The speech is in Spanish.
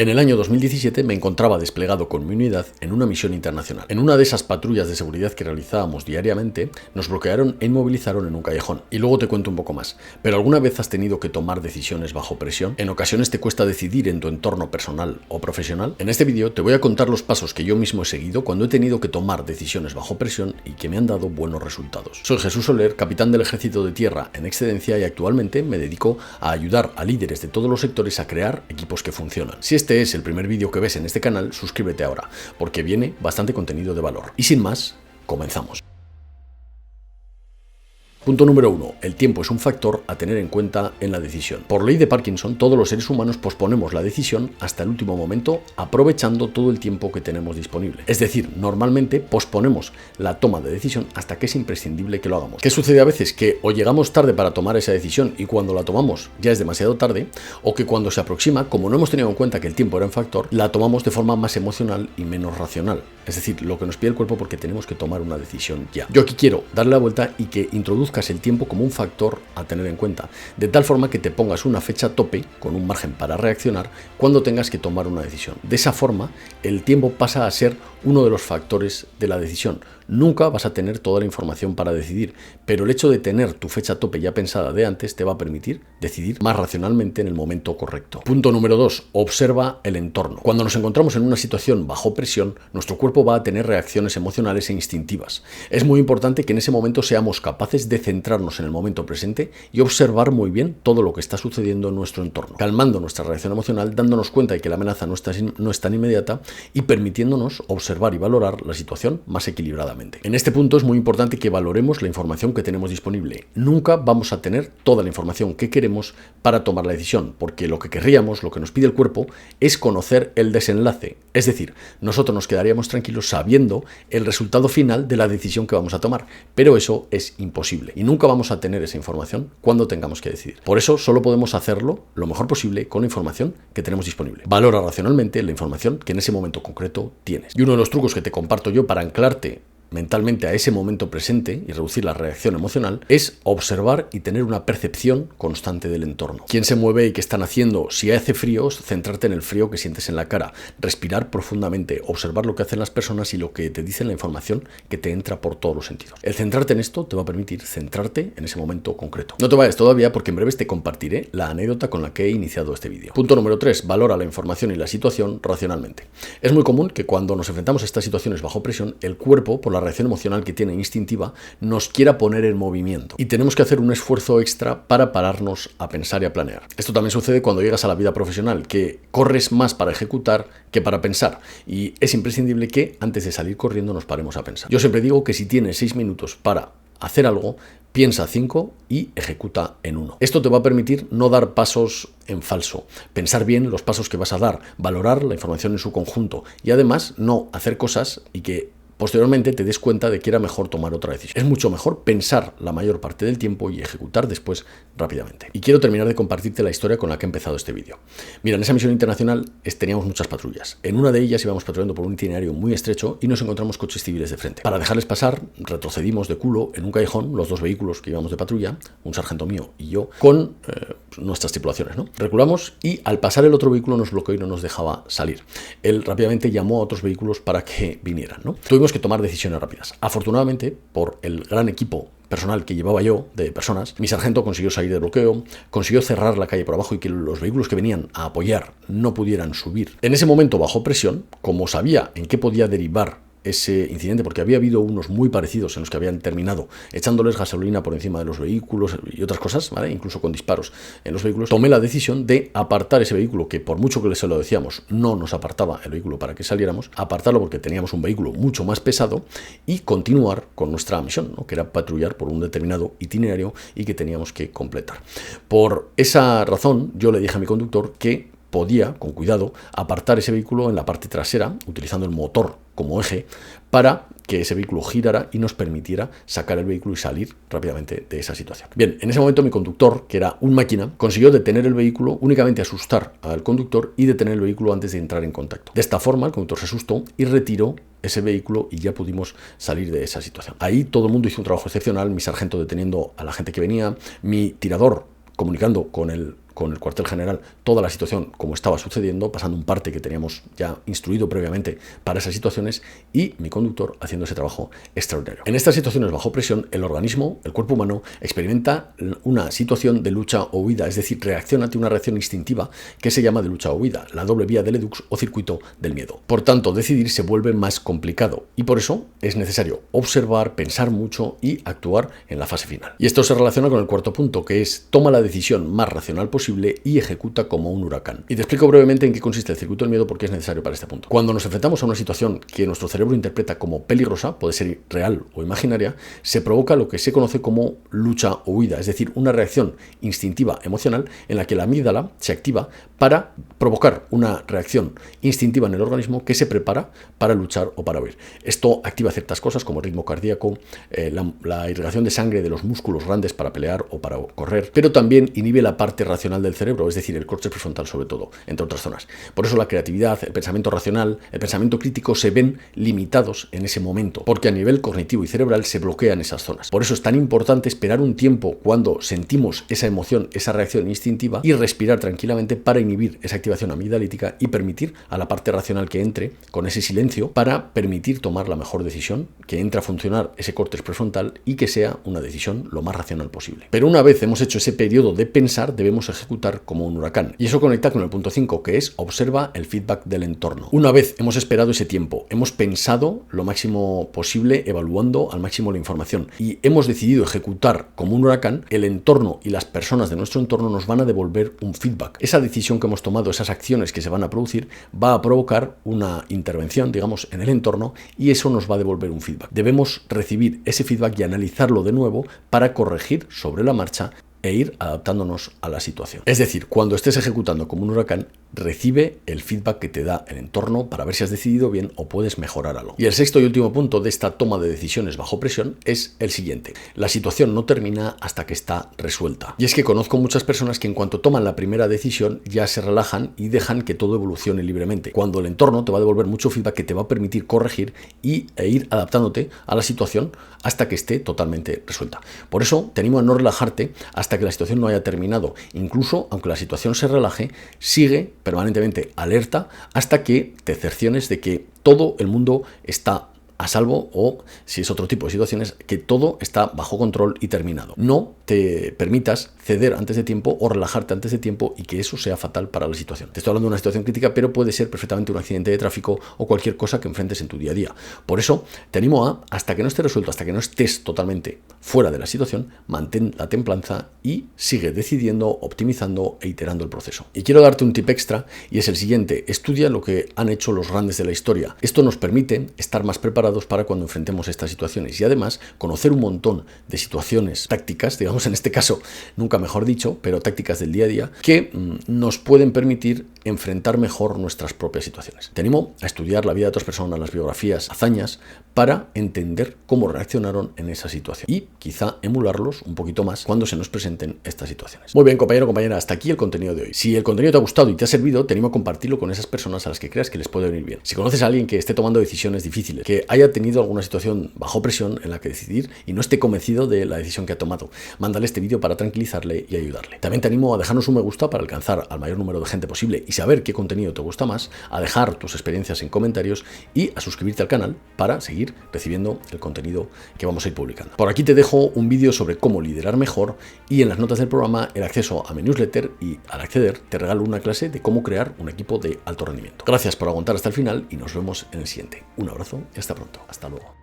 En el año 2017 me encontraba desplegado con mi unidad en una misión internacional. En una de esas patrullas de seguridad que realizábamos diariamente, nos bloquearon e inmovilizaron en un callejón. Y luego te cuento un poco más. ¿Pero alguna vez has tenido que tomar decisiones bajo presión? ¿En ocasiones te cuesta decidir en tu entorno personal o profesional? En este vídeo te voy a contar los pasos que yo mismo he seguido cuando he tenido que tomar decisiones bajo presión y que me han dado buenos resultados. Soy Jesús Soler, capitán del Ejército de Tierra en excedencia, y actualmente me dedico a ayudar a líderes de todos los sectores a crear equipos que funcionan. Si este es el primer vídeo que ves en este canal, suscríbete ahora, porque viene bastante contenido de valor. Y sin más, comenzamos. Punto número 1. El tiempo es un factor a tener en cuenta en la decisión. Por ley de Parkinson, todos los seres humanos posponemos la decisión hasta el último momento, aprovechando todo el tiempo que tenemos disponible. Es decir, normalmente posponemos la toma de decisión hasta que es imprescindible que lo hagamos. ¿Qué sucede a veces? Que o llegamos tarde para tomar esa decisión y cuando la tomamos ya es demasiado tarde, o que cuando se aproxima, como no hemos tenido en cuenta que el tiempo era un factor, la tomamos de forma más emocional y menos racional. Es decir, lo que nos pide el cuerpo porque tenemos que tomar una decisión ya. Yo aquí quiero darle la vuelta y que introduzcas el tiempo como un factor a tener en cuenta, de tal forma que te pongas una fecha tope con un margen para reaccionar cuando tengas que tomar una decisión. De esa forma, el tiempo pasa a ser uno de los factores de la decisión. Nunca vas a tener toda la información para decidir, pero el hecho de tener tu fecha tope ya pensada de antes te va a permitir decidir más racionalmente en el momento correcto. Punto número 2. Observa el entorno. Cuando nos encontramos en una situación bajo presión, nuestro cuerpo va a tener reacciones emocionales e instintivas. Es muy importante que en ese momento seamos capaces de centrarnos en el momento presente y observar muy bien todo lo que está sucediendo en nuestro entorno, calmando nuestra reacción emocional, dándonos cuenta de que la amenaza no es tan inmediata y permitiéndonos observar y valorar la situación más equilibradamente. En este punto es muy importante que valoremos la información que tenemos disponible. Nunca vamos a tener toda la información que queremos para tomar la decisión, porque lo que querríamos, lo que nos pide el cuerpo, es conocer el desenlace. Es decir, nosotros nos quedaríamos tranquilos sabiendo el resultado final de la decisión que vamos a tomar, pero eso es imposible y nunca vamos a tener esa información cuando tengamos que decidir. Por eso solo podemos hacerlo lo mejor posible con la información que tenemos disponible. Valora racionalmente la información que en ese momento concreto tienes. Y uno de los trucos que te comparto yo para anclarte mentalmente a ese momento presente y reducir la reacción emocional es observar y tener una percepción constante del entorno. ¿Quién se mueve y qué están haciendo? Si hace frío, centrarte en el frío que sientes en la cara, respirar profundamente, observar lo que hacen las personas y lo que te dicen, la información que te entra por todos los sentidos. El centrarte en esto te va a permitir centrarte en ese momento concreto. No te vayas todavía porque en breves te compartiré la anécdota con la que he iniciado este vídeo. Punto número 3. Valora la información y la situación racionalmente. Es muy común que cuando nos enfrentamos a estas situaciones bajo presión, el cuerpo, por la reacción emocional que tiene instintiva, nos quiera poner en movimiento y tenemos que hacer un esfuerzo extra para pararnos a pensar y a planear. Esto también sucede cuando llegas a la vida profesional, que corres más para ejecutar que para pensar, y es imprescindible que antes de salir corriendo nos paremos a pensar. Yo siempre digo que si tienes 6 minutos para hacer algo, piensa 5 y ejecuta en 1. Esto te va a permitir no dar pasos en falso, pensar bien los pasos que vas a dar, valorar la información en su conjunto y además no hacer cosas y que posteriormente te des cuenta de que era mejor tomar otra decisión. Es mucho mejor pensar la mayor parte del tiempo y ejecutar después rápidamente. Y quiero terminar de compartirte la historia con la que he empezado este vídeo. Mira, en esa misión internacional teníamos muchas patrullas. En una de ellas íbamos patrullando por un itinerario muy estrecho y nos encontramos coches civiles de frente. Para dejarles pasar, retrocedimos de culo en un callejón los dos vehículos que íbamos de patrulla, un sargento mío y yo, con nuestras tripulaciones, ¿no? Reculamos y al pasar el otro vehículo nos bloqueó y no nos dejaba salir. Él rápidamente llamó a otros vehículos para que vinieran, ¿no? Tuvimos que tomar decisiones rápidas. Afortunadamente, por el gran equipo personal que llevaba yo de personas, mi sargento consiguió salir del bloqueo, consiguió cerrar la calle por abajo y que los vehículos que venían a apoyar no pudieran subir. En ese momento, bajo presión, como sabía en qué podía derivar ese incidente, porque había habido unos muy parecidos en los que habían terminado echándoles gasolina por encima de los vehículos y otras cosas, ¿vale? Incluso con disparos en los vehículos, tomé la decisión de apartar ese vehículo, que por mucho que se lo decíamos, no nos apartaba el vehículo para que saliéramos, apartarlo porque teníamos un vehículo mucho más pesado y continuar con nuestra misión, ¿no? Que era patrullar por un determinado itinerario y que teníamos que completar. Por esa razón, yo le dije a mi conductor que podía, con cuidado, apartar ese vehículo en la parte trasera, utilizando el motor como eje, para que ese vehículo girara y nos permitiera sacar el vehículo y salir rápidamente de esa situación. Bien, en ese momento mi conductor, que era un máquina, consiguió detener el vehículo, únicamente asustar al conductor y detener el vehículo antes de entrar en contacto. De esta forma, el conductor se asustó y retiró ese vehículo y ya pudimos salir de esa situación. Ahí todo el mundo hizo un trabajo excepcional, mi sargento deteniendo a la gente que venía, mi tirador comunicando con con el cuartel general toda la situación como estaba sucediendo, pasando un parte que teníamos ya instruido previamente para esas situaciones, y mi conductor haciendo ese trabajo extraordinario. En estas situaciones bajo presión, el organismo, el cuerpo humano, experimenta una situación de lucha o huida, es decir, reacciona ante una reacción instintiva que se llama de lucha o huida, la doble vía de Ledoux o circuito del miedo. Por tanto, decidir se vuelve más complicado y por eso es necesario observar, pensar mucho y actuar en la fase final. Y esto se relaciona con el cuarto punto, que es toma la decisión más racional posible y ejecuta como un huracán. Y te explico brevemente en qué consiste el circuito del miedo porque es necesario para este punto. Cuando nos enfrentamos a una situación que nuestro cerebro interpreta como peligrosa, puede ser real o imaginaria, se provoca lo que se conoce como lucha o huida, es decir, una reacción instintiva emocional en la que la amígdala se activa para provocar una reacción instintiva en el organismo que se prepara para luchar o para huir. Esto activa ciertas cosas como el ritmo cardíaco, la irrigación de sangre de los músculos grandes para pelear o para correr, pero también inhibe la parte racional del cerebro, es decir, el córtex prefrontal sobre todo, entre otras zonas. Por eso la creatividad, el pensamiento racional, el pensamiento crítico se ven limitados en ese momento, porque a nivel cognitivo y cerebral se bloquean esas zonas. Por eso es tan importante esperar un tiempo cuando sentimos esa emoción, esa reacción instintiva y respirar tranquilamente para inhibir esa activación amigdalítica y permitir a la parte racional que entre con ese silencio para permitir tomar la mejor decisión, que entre a funcionar ese córtex prefrontal y que sea una decisión lo más racional posible. Pero una vez hemos hecho ese periodo de pensar, debemos ejecutar como un huracán. Y eso conecta con el punto 5, que es observa el feedback del entorno. Una vez hemos esperado ese tiempo, hemos pensado lo máximo posible, evaluando al máximo la información y hemos decidido ejecutar como un huracán, el entorno y las personas de nuestro entorno nos van a devolver un feedback. Esa decisión que hemos tomado, esas acciones que se van a producir, va a provocar una intervención, digamos, en el entorno y eso nos va a devolver un feedback. Debemos recibir ese feedback y analizarlo de nuevo para corregir sobre la marcha e ir adaptándonos a la situación. Es decir, cuando estés ejecutando como un huracán, recibe el feedback que te da el entorno para ver si has decidido bien o puedes mejorar algo. Y el sexto y último punto de esta toma de decisiones bajo presión es el siguiente. La situación no termina hasta que está resuelta. Y es que conozco muchas personas que en cuanto toman la primera decisión ya se relajan y dejan que todo evolucione libremente, cuando el entorno te va a devolver mucho feedback que te va a permitir corregir e ir adaptándote a la situación hasta que esté totalmente resuelta. Por eso te animo a no relajarte hasta que la situación no haya terminado. Incluso, aunque la situación se relaje, sigue permanentemente alerta hasta que te cerciores de que todo el mundo está a salvo o, si es otro tipo de situaciones, que todo está bajo control y terminado. No te permitas ceder antes de tiempo o relajarte antes de tiempo y que eso sea fatal para la situación. Te estoy hablando de una situación crítica, pero puede ser perfectamente un accidente de tráfico o cualquier cosa que enfrentes en tu día a día. Por eso te animo a, hasta que no esté resuelto, hasta que no estés totalmente fuera de la situación, mantén la templanza y sigue decidiendo, optimizando e iterando el proceso. Y quiero darte un tip extra y es el siguiente: estudia lo que han hecho los grandes de la historia. Esto nos permite estar más preparados para cuando enfrentemos estas situaciones y además conocer un montón de situaciones tácticas, digamos en este caso, nunca mejor dicho, pero tácticas del día a día que nos pueden permitir enfrentar mejor nuestras propias situaciones. Te animo a estudiar la vida de otras personas, las biografías, hazañas, para entender cómo reaccionaron en esa situación y quizá emularlos un poquito más cuando se nos presenten estas situaciones. Muy bien, compañero, compañera, hasta aquí el contenido de hoy. Si el contenido te ha gustado y te ha servido, te animo a compartirlo con esas personas a las que creas que les puede venir bien. Si conoces a alguien que esté tomando decisiones difíciles, que haya tenido alguna situación bajo presión en la que decidir y no esté convencido de la decisión que ha tomado, mándale este vídeo para tranquilizarle y ayudarle. También te animo a dejarnos un me gusta para alcanzar al mayor número de gente posible y saber qué contenido te gusta más, a dejar tus experiencias en comentarios y a suscribirte al canal para seguir recibiendo el contenido que vamos a ir publicando. Por aquí te dejo un vídeo sobre cómo liderar mejor y en las notas del programa el acceso a mi newsletter, y al acceder te regalo una clase de cómo crear un equipo de alto rendimiento. Gracias por aguantar hasta el final y nos vemos en el siguiente. Un abrazo y hasta pronto. Hasta luego.